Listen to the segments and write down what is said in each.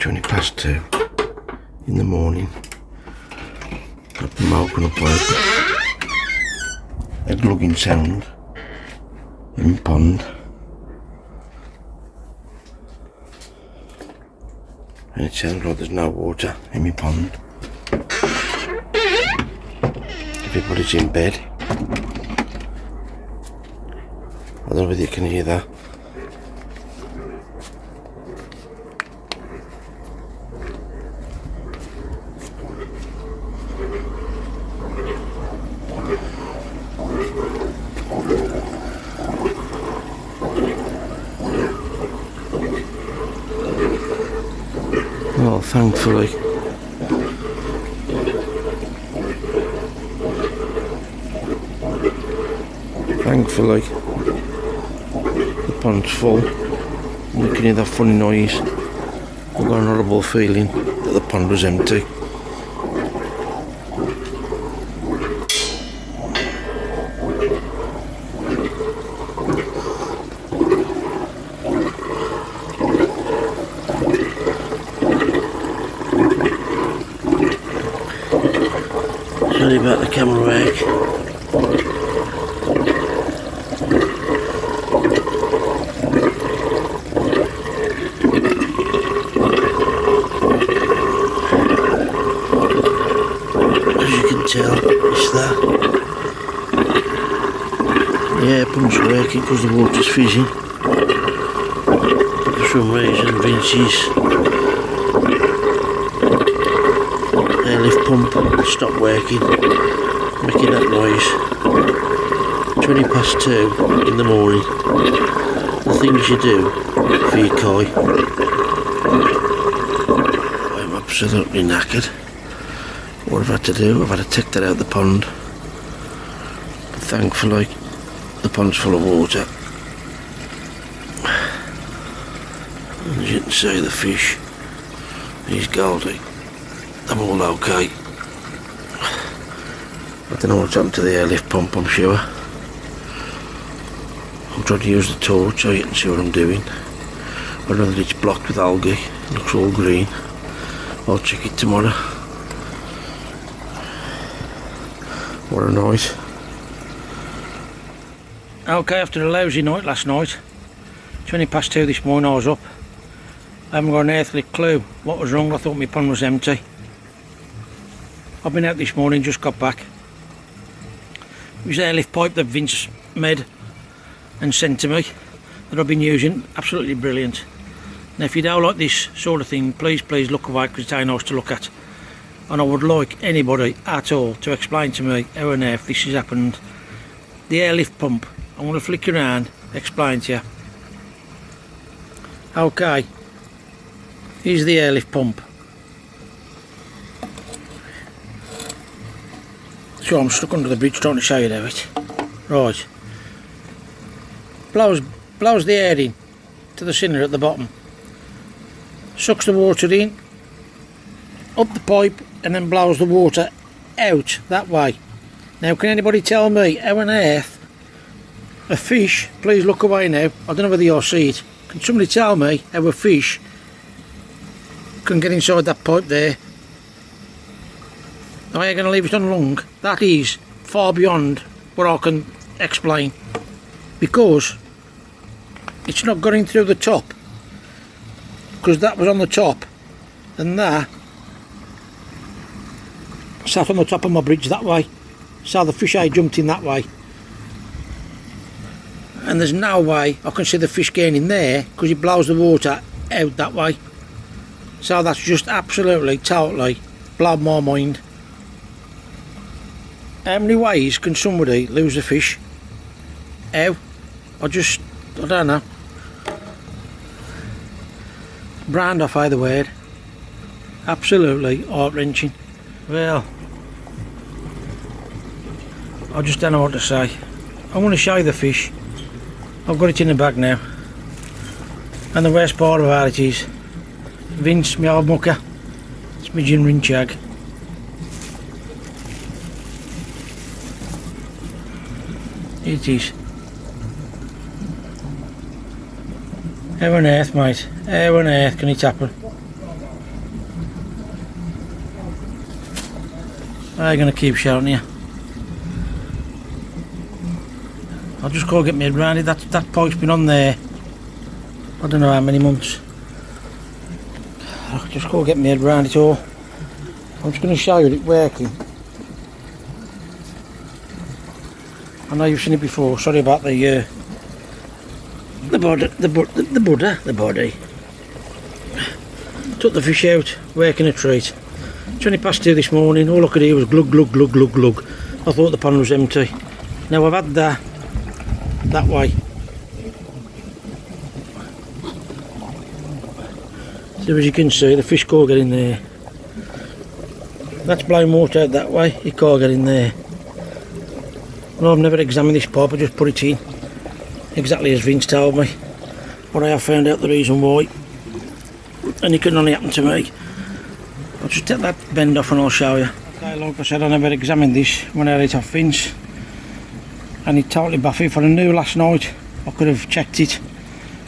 2 in the morning. Got the open up open. A glugging sound in the pond. And it sounds like there's no water in my pond. Everybody's in bed. I don't know whether you can hear that. Well, thankfully, the pond's full. You can hear that funny noise. I've got an horrible feeling that the pond was empty. Sorry about the camera work. As you can tell, it's that. The air pump's working because the water's fizzing. For some reason, Vince's airlift pump stopped working, making that noise. 2 in the morning. The things you do for your koi. I'm absolutely knackered. What I've had to do, I've had to take that out of the pond. But thankfully, the pond's full of water. And as you can see, the fish, he's Goldie. I'm all okay. I don't know what's happened to the airlift pump, I'm sure. I'm trying to use the torch so you can see what I'm doing. I know that it's blocked with algae, it looks all green. I'll check it tomorrow. What a night. Okay, after a lousy night last night, 2 this morning I was up. I haven't got an earthly clue what was wrong. I thought my pond was empty. I've been out this morning, just got back. It was the airlift pipe that Vince made and sent to me that I've been using. Absolutely brilliant. Now if you don't like this sort of thing, please look away, because it's ain't nice to look at. And I would like anybody at all to explain to me how on earth this has happened. The airlift pump, I'm going to flick around, explain to you. Okay, here's the airlift pump. So I'm stuck under the bridge trying to show you it. Right. Blows the air in to the cylinder at the bottom. Sucks the water in, up the pipe, and then blows the water out that way. Now can anybody tell me how on earth a fish, please look away now, I don't know whether you'll see it, can somebody tell me how a fish can get inside that pipe there? I ain't going to leave it on long. That is far beyond what I can explain, because it's not going through the top, because that was on the top and that sat on the top of my bridge that way, so the fish eye jumped in that way, and there's no way I can see the fish getting in there because it blows the water out that way. So that's just absolutely totally blown my mind. How many ways can somebody lose a fish? How? I don't know. Brand off either word. Absolutely heart-wrenching. Well, I just don't know what to say. I want to show you the fish. I've got it in the bag now. And the worst part about it is Vince, my old mucker, it's my gin ring shag. It is. How on earth, mate? How on earth can it happen? I'm going to keep shouting here. I'll just go get my head round it. That pipe's been on there, I don't know how many months. I'll just go get my head round it all. I'm just going to show you it working. I know you've seen it before. Sorry about the body. Took the fish out, working a treat. 2:20 this morning. All I could hear was glug glug glug glug glug. I thought the pond was empty. Now I've had that way. So as you can see, the fish can't get in there. That's blowing water out that way. It can't get in there. Well, I've never examined this pipe. I just put it in exactly as Vince told me. But I have found out the reason why, and it can only happen to me. I'll just take that bend off and I'll show you. Okay, like I said, I never examined this when I had it off Vince, and it totally baffled. If I knew last night, I could have checked it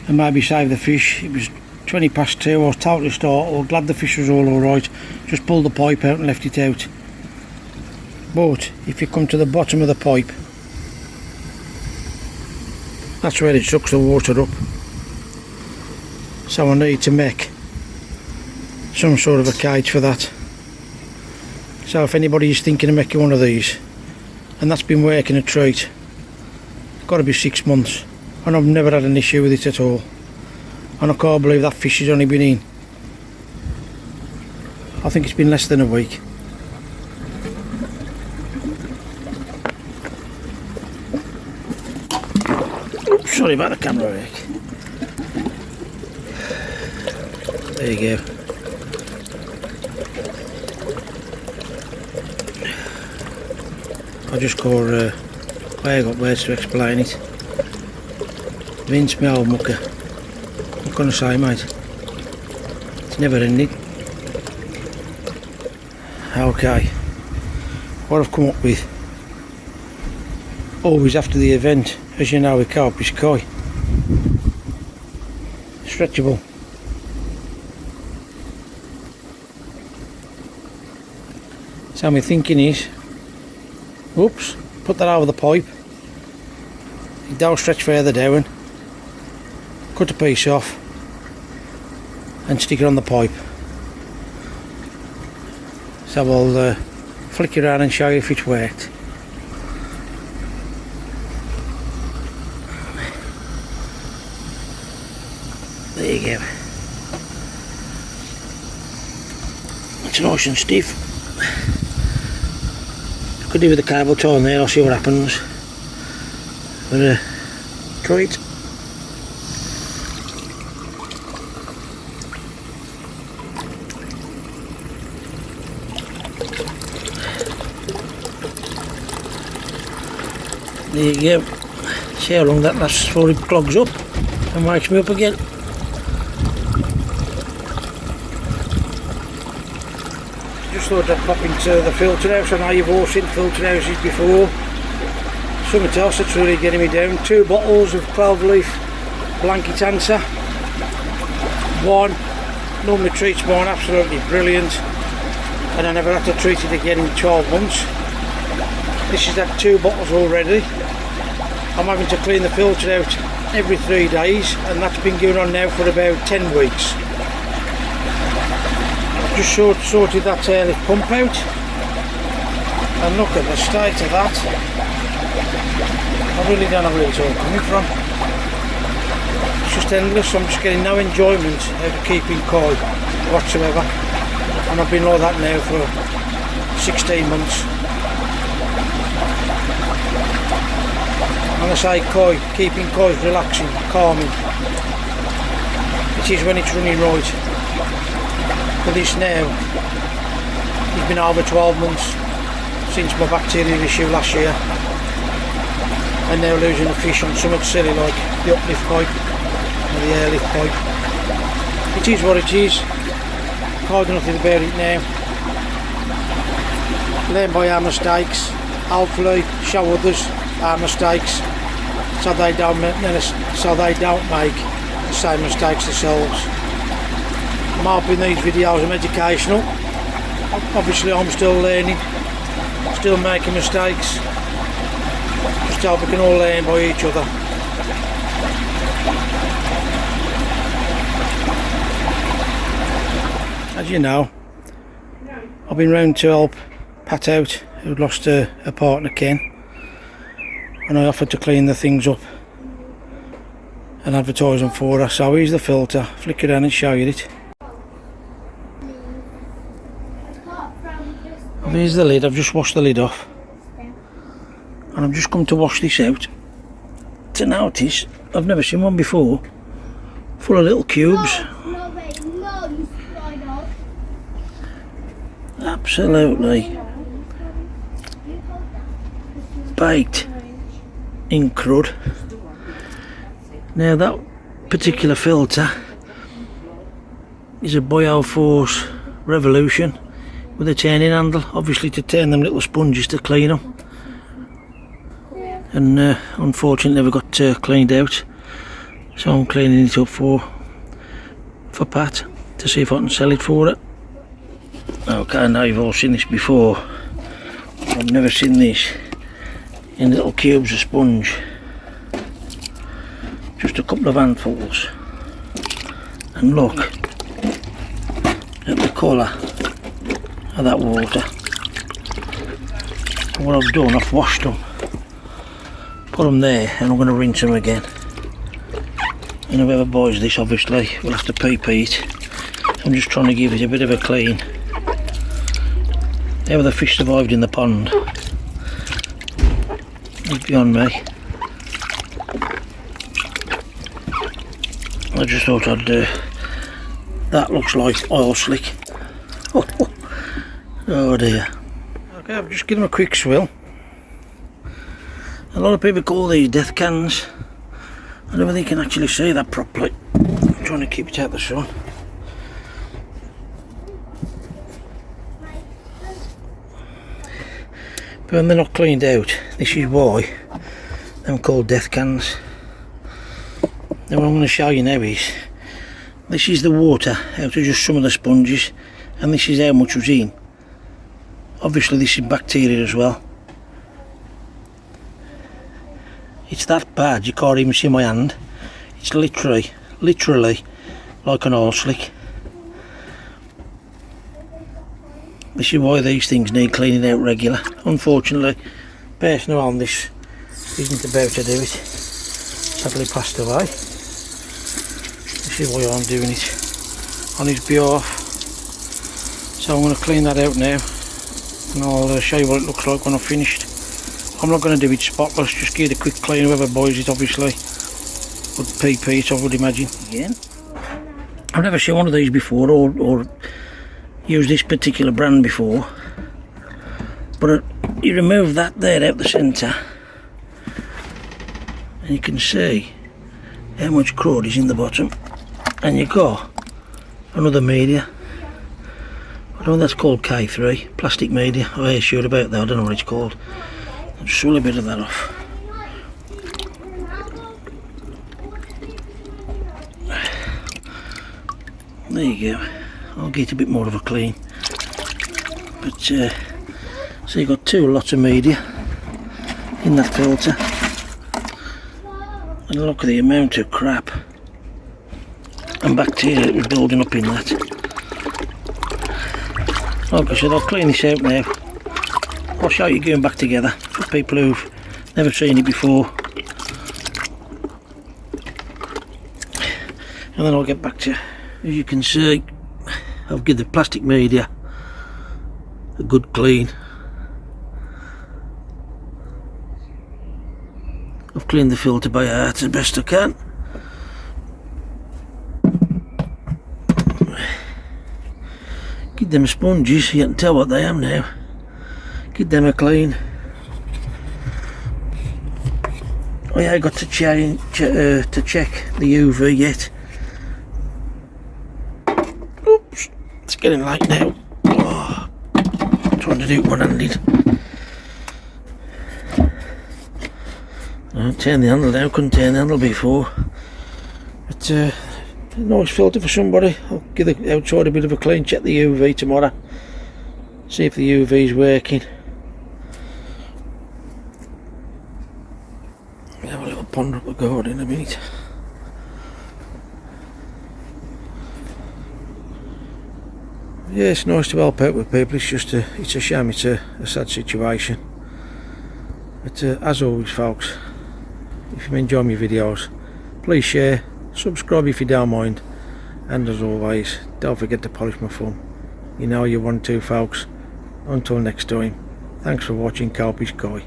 and maybe saved the fish. It was 2:20. I was totally startled. Glad the fish was all alright. Just pulled the pipe out and left it out. But if you come to the bottom of the pipe, that's where it sucks the water up. So I need to make some sort of a cage for that. So if anybody is thinking of making one of these, and that's been working a treat, it's got to be 6 months, and I've never had an issue with it at all. And I can't believe that fish has only been in, I think it's been less than a week. Oops, sorry about the camera wreck. There you go. I just call I ain't got words to explain it. Vince, my old mucker. What can I say, mate? It's never ending. Okay, what I've come up with, always after the event, as you know, with carp is koi. Stretchable. So my thinking is, oops, put that over the pipe, it don't stretch further down, cut a piece off and stick it on the pipe. So I'll flick it around and show you if it's worked. There you go. It's nice and stiff. Could do with the cable tie on there, I'll see what happens. But try it. There you go. See how long that lasts before it clogs up and wakes me up again. Just thought I'd pop into the filter house. I know you've all seen filter houses before. Something else that's really getting me down. 2 bottles of 12-leaf blanket answer. One normally treats mine absolutely brilliant, and I never have to treat it again in 12 months. This is at 2 bottles already. I'm having to clean the filter out every 3 days, and that's been going on now for about 10 weeks. Just sorted that airlift pump out, and look at the state of that. I really don't know where it's all coming from. It's just endless. I'm just getting no enjoyment out of keeping koi whatsoever, and I've been like that now for 16 months. And I say koi, keeping koi is relaxing, calming. It is when it's running right. For this now, it's been over 12 months since my bacterial issue last year, and now losing a fish on something silly like the uplift pipe or the airlift pipe. It is what it is. Can't do nothing about it now. Learn by our mistakes. Hopefully show others our mistakes so they don't make the same mistakes themselves. I'm hoping these videos are educational. Obviously I'm still learning, Still making mistakes. Just hope we can all learn by each other. As you know, I've been round to help Pat out, who'd lost her partner Ken, and I offered to clean the things up and advertise them for her. So here's the filter, flick it on and show you it. And here's the lid. I've just washed the lid off, and I've just come to wash this out to notice I've never seen one before, full of little cubes. Absolutely baked in crud. Now that particular filter is a Bioforce Revolution with a turning handle, obviously to turn them little sponges to clean them, and unfortunately never got cleaned out, so I'm cleaning it up for Pat to see if I can sell it for it. Okay, I know you've all seen this before. I've never seen this in little cubes of sponge. Just a couple of handfuls. And look at the colour of that water. And what I've done, I've washed them, put them there, and I'm going to rinse them again. And whoever buys this obviously will have to PP it. I'm just trying to give it a bit of a clean. How the fish survived in the pond is beyond me. I just thought I'd do. That looks like oil slick. Oh dear. Okay, I've just given them a quick swill. A lot of people call these death cans. I don't think you can actually see that properly. I'm trying to keep it out of the sun. But when they're not cleaned out, this is why they're called death cans. Now what I'm going to show you now is, this is the water out of just some of the sponges, and this is how much was in. Obviously this is bacteria as well. It's that bad you can't even see my hand. It's literally like an oil slick. This is why these things need cleaning out regular. Unfortunately, person who owned this isn't about to do it. Sadly passed away. This is why I'm doing it on his behalf. So I'm going to clean that out now, and I'll show you what it looks like when I've finished. I'm not going to do it spotless, just give it a quick clean. Whoever buys it obviously would PP it, I would imagine. Again, I've never seen one of these before, or used this particular brand before, but you remove that there out the centre and you can see how much crud is in the bottom, and you got another media. I don't know, that's called K3 plastic media. I ain't sure about that, I don't know what it's called. I'll just swill a bit of that off. There you go. I'll get a bit more of a clean. But so you've got two lots of media in that filter, and look at the amount of crap and bacteria that was building up in that. Like I said, I'll clean this out now. I'll show you going back together for people who've never seen it before, and then I'll get back to you. As you can see, I've given the plastic media a good clean. I've cleaned the filter by heart as best I can. Give them sponges, you can tell what they am now. Give them a clean. Oh yeah, I got to check the UV yet. Oops, it's getting light now. Oh, I'm trying to do it one-handed. I'll turn the handle now, couldn't turn the handle before. But nice filter for somebody. I'll give the outside a bit of a clean, check the UV tomorrow, see if the UV is working. pond up the gourd in a minute. Yeah, it's nice to help out with people. It's just it's a shame. It's a sad situation. But as always, folks, if you enjoy my videos, please share, subscribe if you don't mind, and as always, don't forget to polish my thumb. You know you want to, folks. Until next time, thanks for watching Kelpie's Koi.